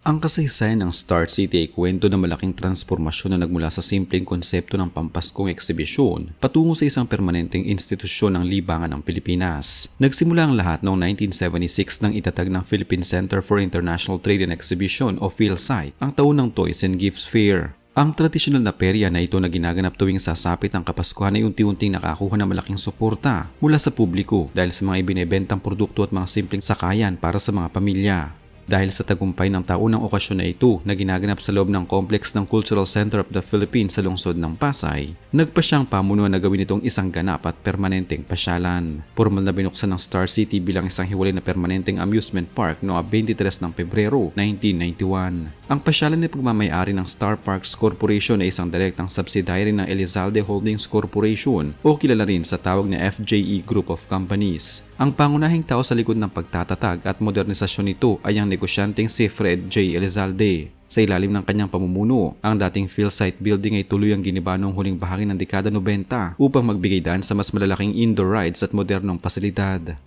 Ang kasaysayan ng Star City ay kwento ng malaking transformasyon na nagmula sa simpleng konsepto ng pampaskong eksibisyon patungo sa isang permanenteng institusyon ng libangan ng Pilipinas. Nagsimula ang lahat noong 1976 nang itatag ng Philippine Center for International Trade and Exhibition o PhilCite ang taon ng Toys and Gifts Fair. Ang tradisyonal na perya na ito na ginaganap tuwing sasapit ang Kapaskuhan ay unti-unting nakakuha ng malaking suporta mula sa publiko dahil sa mga ibinebentang produkto at mga simpleng sakayan para sa mga pamilya. Dahil sa tagumpay ng taunang okasyon na ito na ginaganap sa loob ng complex ng Cultural Center of the Philippines sa lungsod ng Pasay, nagpa siyang pamunuan na gawin itong isang ganap at permanenteng pasyalan. Formal na binuksan ng Star City bilang isang hiwalay na permanenteng amusement park noong 23 ng Pebrero 1991. Ang pasyalan ay pagmamayari ng Star Parks Corporation ay isang direktang subsidiary ng Elizalde Holdings Corporation o kilala rin sa tawag na FJE Group of Companies. Ang pangunahing tao sa likod ng pagtatatag at modernisasyon nito ay ang negosyanteng si Fred J. Elizalde. Sa ilalim ng kanyang pamumuno, ang dating PhilCite building ay tuluyang giniba noong huling bahagi ng dekada 90 upang magbigay daan sa mas malalaking indoor rides at modernong pasilidad.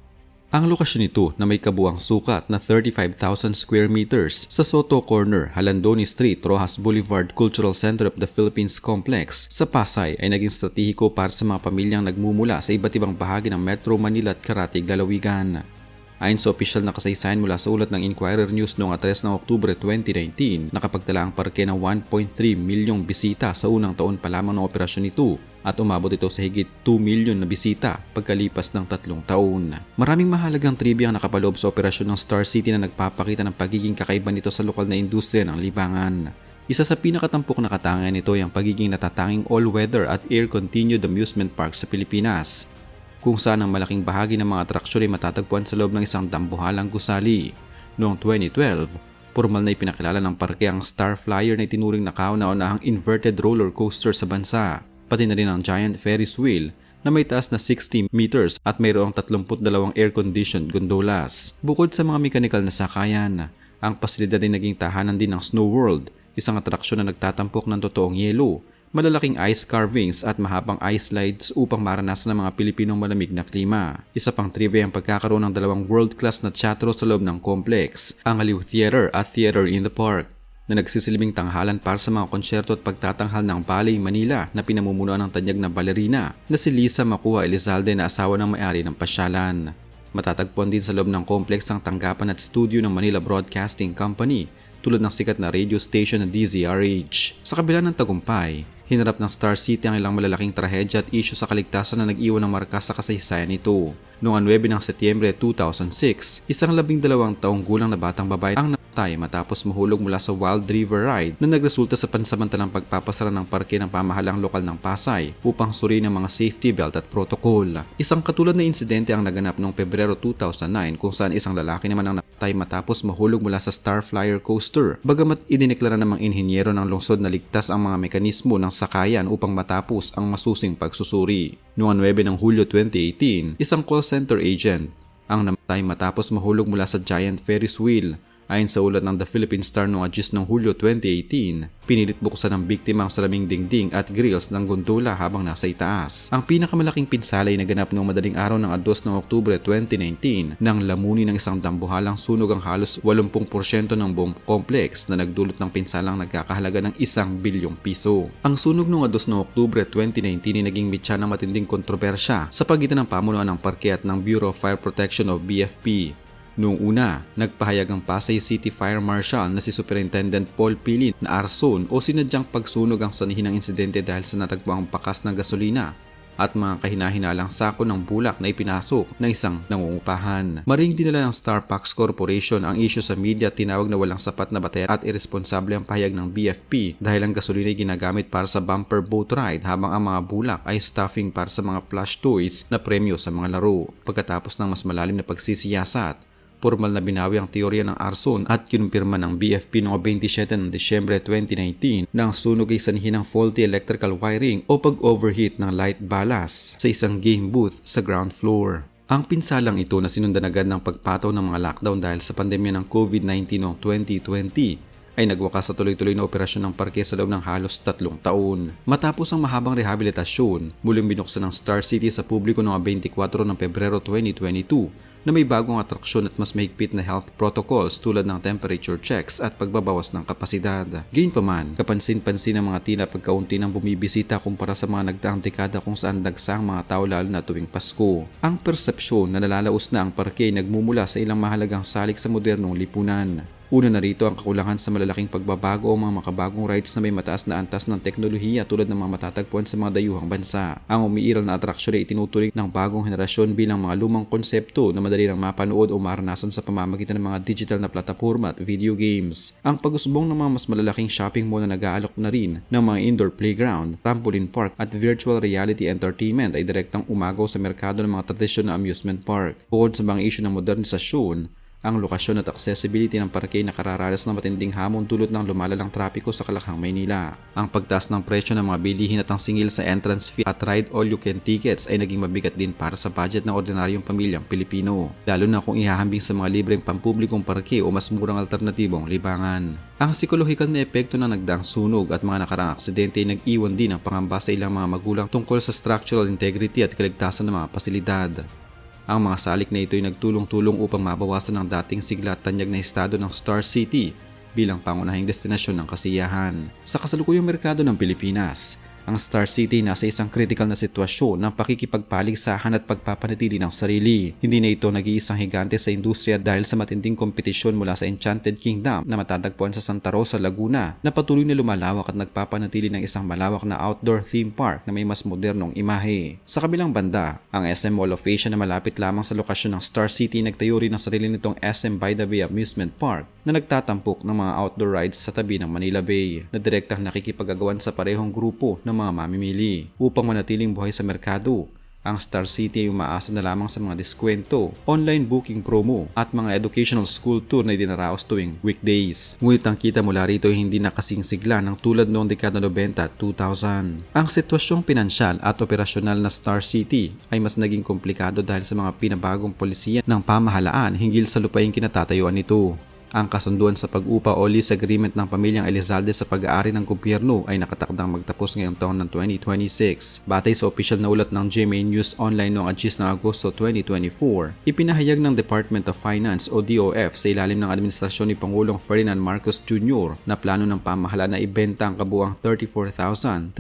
Ang lokasyon nito na may kabuang sukat na 35,000 square meters sa Soto Corner, Halandoni Street, Rojas Boulevard, Cultural Center of the Philippines Complex sa Pasay ay naging stratehiko para sa mga pamilyang nagmumula sa iba't ibang bahagi ng Metro Manila at Karatig, Lalawigan. Ayon sa opisyal na kasaysayan mula sa ulat ng Inquirer News noong 3 ng Oktubre 2019, nakapagtala ang parke ng 1.3 milyong bisita sa unang taon pa lamang ng operasyon nito at umabot ito sa higit 2 milyon na bisita pagkalipas ng 3 taon. Maraming mahalagang trivia ang nakapaloob sa operasyon ng Star City na nagpapakita ng pagiging kakaiba nito sa lokal na industriya ng libangan. Isa sa pinakatampok na katangian nito ay ang pagiging natatanging all-weather at air-continued amusement park sa Pilipinas, kung saan ang malaking bahagi ng mga atraksyon ay matatagpuan sa loob ng isang dambuhalang gusali. Noong 2012, formal na ipinakilala ng parke ang Star Flyer na itinuring na kauna-unahang inverted roller coaster sa bansa, pati na rin ang giant Ferris wheel na may taas na 60 meters at mayroong 32 air-conditioned gondolas. Bukod sa mga mekanikal na sakayan, ang pasilidad ay naging tahanan din ng Snow World, isang atraksyon na nagtatampok ng totoong yelo, malalaking ice carvings at mahabang ice slides upang maranasan ng mga Pilipinong malamig na klima. Isa pang trivia ang pagkakaroon ng dalawang world-class na teatro sa loob ng complex, ang Aliw Theater at Theater in the Park, na nagsisilbing tanghalan para sa mga konsyerto at pagtatanghal ng Ballet Manila na pinamumunuan ng tanyag na balerina na si Lisa Macuha Elizalde na asawa ng may-ari ng pasyalan. Matatagpuan din sa loob ng complex ang tanggapan at studio ng Manila Broadcasting Company tulad ng sikat na radio station na DZRH. Sa kabila ng tagumpay, hinarap ng Star City ang ilang malalaking trahedya at isyu sa kaligtasan na nag-iwan ng marka sa kasaysayan nito. Noong 9 ng Setyembre 2006, isang 12 taong gulang na batang babae ang namatay matapos mahulog mula sa Wild River Ride na nagresulta sa pansamantalang pagpapasara ng parke ng pamahalang lokal ng Pasay upang suriin ang mga safety belt at protocol. Isang katulad na insidente ang naganap noong Pebrero 2009 kung saan isang lalaki naman ang namatay matapos mahulog mula sa Star Flyer coaster, bagamat idineklara ng mga inhinyero ng lungsod na ligtas ang mga mekanismo ng sakayan upang matapos ang masusing pagsusuri. Noong 9 ng Hulyo 2018, isang call center agent ang namatay matapos mahulog mula sa giant Ferris wheel. Ayon sa ulat ng The Philippine Star noong 10 ng Hulyo 2018, pinilit buksan ng biktima ang salaming dingding at grills ng gondola habang nasa itaas. Ang pinakamalaking pinsala ay naganap noong madaling araw ng 2 ng Oktubre 2019 nang lamunin ng isang dambuhalang sunog ang halos 80% ng buong complex na nagdulot ng pinsalang nagkakahalaga ng 1 bilyong piso. Ang sunog noong 2 ng Oktubre 2019 ay naging mitya ng matinding kontrobersya sa pagitan ng pamunuan ng parke at ng Bureau of Fire Protection o BFP. Noong una, nagpahayag ang Pasay City Fire Marshal na si Superintendent Paul Pilin na arson o sinadyang pagsunog ang sanhi ng insidente dahil sa natagpuang pakas ng gasolina at mga kahinahinalang sako ng bulak na ipinasok ng isang nangungupahan. Maring dinala ng Star Parks Corporation ang isyu sa media at tinawag na walang sapat na batayan at irresponsable ang pahayag ng BFP dahil ang gasolina ay ginagamit para sa bumper boat ride habang ang mga bulak ay stuffing para sa mga plush toys na premyo sa mga laro. Pagkatapos ng mas malalim na pagsisiyasat, formal na binawi ang teorya ng arson at kinumpirma ng BFP noong 27 ng Disyembre 2019 na ang sunog ay sanhi ng faulty electrical wiring o pag-overheat ng light ballast sa isang game booth sa ground floor. Ang pinsalang ito na sinundan agad ng pagpataw ng mga lockdown dahil sa pandemya ng COVID-19 noong 2020 ay nagwakas sa tuloy-tuloy na operasyon ng parke sa loob ng halos 3 taon. Matapos ang mahabang rehabilitasyon, muling binuksan ng Star City sa publiko noong 24 ng Pebrero 2022 na may bagong atraksyon at mas mahigpit na health protocols tulad ng temperature checks at pagbabawas ng kapasidad. Gayunpaman, kapansin-pansin ang mga tila pagkaunti ng bumibisita kumpara sa mga nagdaang dekada kung saan dagsa ang mga tao lalo na tuwing Pasko. Ang persepsyon na nalalaos na ang parke ay nagmumula sa ilang mahalagang salik sa modernong lipunan. Una na rito ang kakulangan sa malalaking pagbabago o mga makabagong rides na may mataas na antas ng teknolohiya tulad ng mga matatagpuan sa mga dayuhang bansa. Ang umiiral na atraksyon ay itinuturing ng bagong henerasyon bilang mga lumang konsepto na madali lang mapanood o maranasan sa pamamagitan ng mga digital na plataporma at video games. Ang pag-usbong ng mga mas malalaking shopping mall na nag-aalok na rin ng mga indoor playground, trampoline park at virtual reality entertainment ay direktang umagaw sa merkado ng mga tradisyon na amusement park. Bukod sa mga isyu ng modernisasyon, ang lokasyon at accessibility ng parke ay nakararanas ng matinding hamon dulot ng lumalalang trapiko sa Kalakhang, Maynila. Ang pagtaas ng presyo ng mga bilihin at ang singil sa entrance fee at ride all you can tickets ay naging mabigat din para sa budget ng ordinaryong pamilyang Pilipino, lalo na kung ihahambing sa mga libreng pampublikong parke o mas murang alternatibong libangan. Ang psikolohikal na epekto ng nagdaang sunog at mga nakaraang aksidente ay nag-iwan din ng pangamba sa ilang mga magulang tungkol sa structural integrity at kaligtasan ng mga pasilidad. Ang mga salik na ito ay nagtulong-tulong upang mabawasan ang dating sigla at tanyag na estado ng Star City bilang pangunahing destinasyon ng kasiyahan. Sa kasalukuyang merkado ng Pilipinas, ang Star City nasa isang critical na sitwasyon ng pakikipagpaligsahan at pagpapanatili ng sarili. Hindi na ito nag-iisang higante sa industriya dahil sa matinding kompetisyon mula sa Enchanted Kingdom na matatagpuan sa Santa Rosa, Laguna na patuloy na lumalawak at nagpapanatili ng isang malawak na outdoor theme park na may mas modernong imahe. Sa kabilang banda, ang SM Mall of Asia na malapit lamang sa lokasyon ng Star City nagtayo rin ng sarili nitong SM By the Bay Amusement Park na nagtatampok ng mga outdoor rides sa tabi ng Manila Bay na direktang nakikipag-agawan sa parehong grupo ng mga mamimili. Upang manatiling buhay sa merkado, ang Star City ay umaasa na lamang sa mga diskwento, online booking promo at mga educational school tour na dinaraos tuwing weekdays. Ngunit ang kita mula rito ay hindi na kasing sigla ng tulad noong dekada 90 at 2000. Ang sitwasyong pinansyal at operasyonal na Star City ay mas naging komplikado dahil sa mga pinabagong polisiya ng pamahalaan hinggil sa lupaing kinatatayuan nito. Ang kasunduan sa pag-upa o lease agreement ng pamilyang Elizalde sa pag-aari ng gobyerno ay nakatakdang magtapos ngayong taon ng 2026. Batay sa opisyal na ulat ng GMA News Online noong 10 ng Agosto 2024, ipinahayag ng Department of Finance o DOF sa ilalim ng administrasyon ni Pangulong Ferdinand Marcos Jr. na plano ng pamahalaan na ibenta ang kabuang 34,346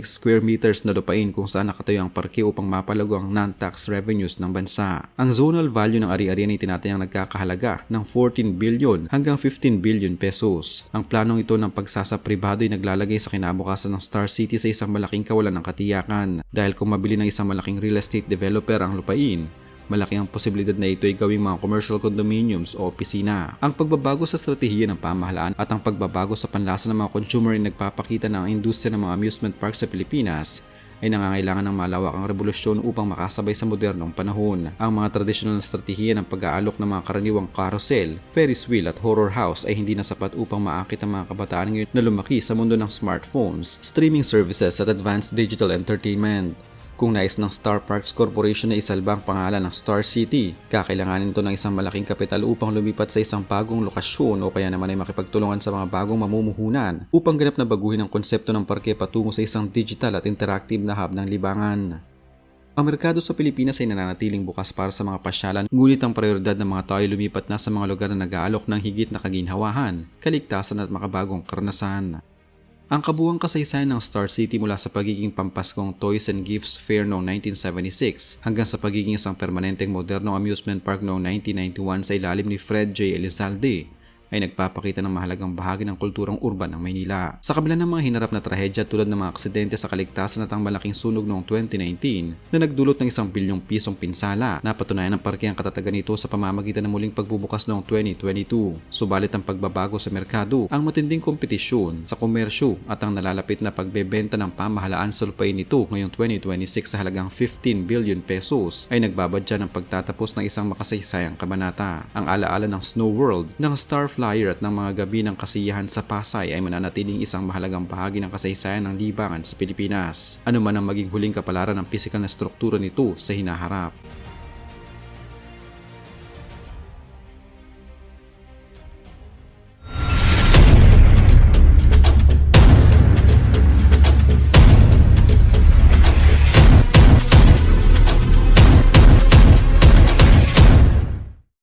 square meters na lupain kung saan nakatayo ang parke upang mapalago ang non-tax revenues ng bansa. Ang zonal value ng ari-arian ay tinatayang nagkakahalaga ng 14 billion hanggang 15 billion pesos. Ang planong ito ng pagsasa pribado ay naglalagay sa kinabukasan ng Star City sa isang malaking kawalan ng katiyakan. Dahil kung mabili ng isang malaking real estate developer ang lupain, malaki ang posibilidad na ito ay gawing mga commercial condominiums o opisina. Ang pagbabago sa estratehiya ng pamahalaan at ang pagbabago sa panlasa ng mga consumer ay nagpapakita na ang industriya ng mga amusement park sa Pilipinas ay nangangailangan ng malawakang revolusyon upang makasabay sa modernong panahon. Ang mga tradisyonal na estratehiya ng pag-aalok ng mga karaniwang carousel, Ferris wheel at horror house ay hindi na sapat upang maakit ang mga kabataan ngayon na lumaki sa mundo ng smartphones, streaming services at advanced digital entertainment. Kung nais ng Star Parks Corporation na isalba ang pangalan ng Star City, kakailanganin ito ng isang malaking kapital upang lumipat sa isang bagong lokasyon o kaya naman ay makipagtulungan sa mga bagong mamumuhunan upang ganap na baguhin ang konsepto ng parke patungo sa isang digital at interactive na hub ng libangan. Ang merkado sa Pilipinas ay nananatiling bukas para sa mga pasyalan, ngunit ang prioridad ng mga tao ay lumipat na sa mga lugar na nag-aalok ng higit na kaginhawahan, kaligtasan at makabagong karanasan. Ang kabuuang kasaysayan ng Star City mula sa pagiging pampaskong Toys and Gifts Fair noong 1976 hanggang sa pagiging isang permanenteng modernong amusement park noong 1991 sa ilalim ni Fred J. Elizalde ay nagpapakita ng mahalagang bahagi ng kulturang urban ng Maynila. Sa kabila ng mga hinarap na trahedya tulad ng mga aksidente sa kaligtasan at ang malaking sunog noong 2019 na nagdulot ng 1 bilyong pisong pinsala, napatunayan ng parke ang katatagan nito sa pamamagitan ng muling pagbubukas noong 2022. Subalit ang pagbabago sa merkado, ang matinding kompetisyon sa komersyo at ang nalalapit na pagbebenta ng pamahalaan sa lupain nito ngayong 2026 sa halagang 15 billion pesos ay nagbabadya ng pagtatapos ng isang makasaysayang kabanata. Ang alaala ng Snow World, ng Star Flyer at ng mga gabi ng kasiyahan sa Pasay ay mananatiling isang mahalagang bahagi ng kasaysayan ng libangan sa Pilipinas. Ano man ang maging huling kapalaran ng pisikal na struktura nito sa hinaharap.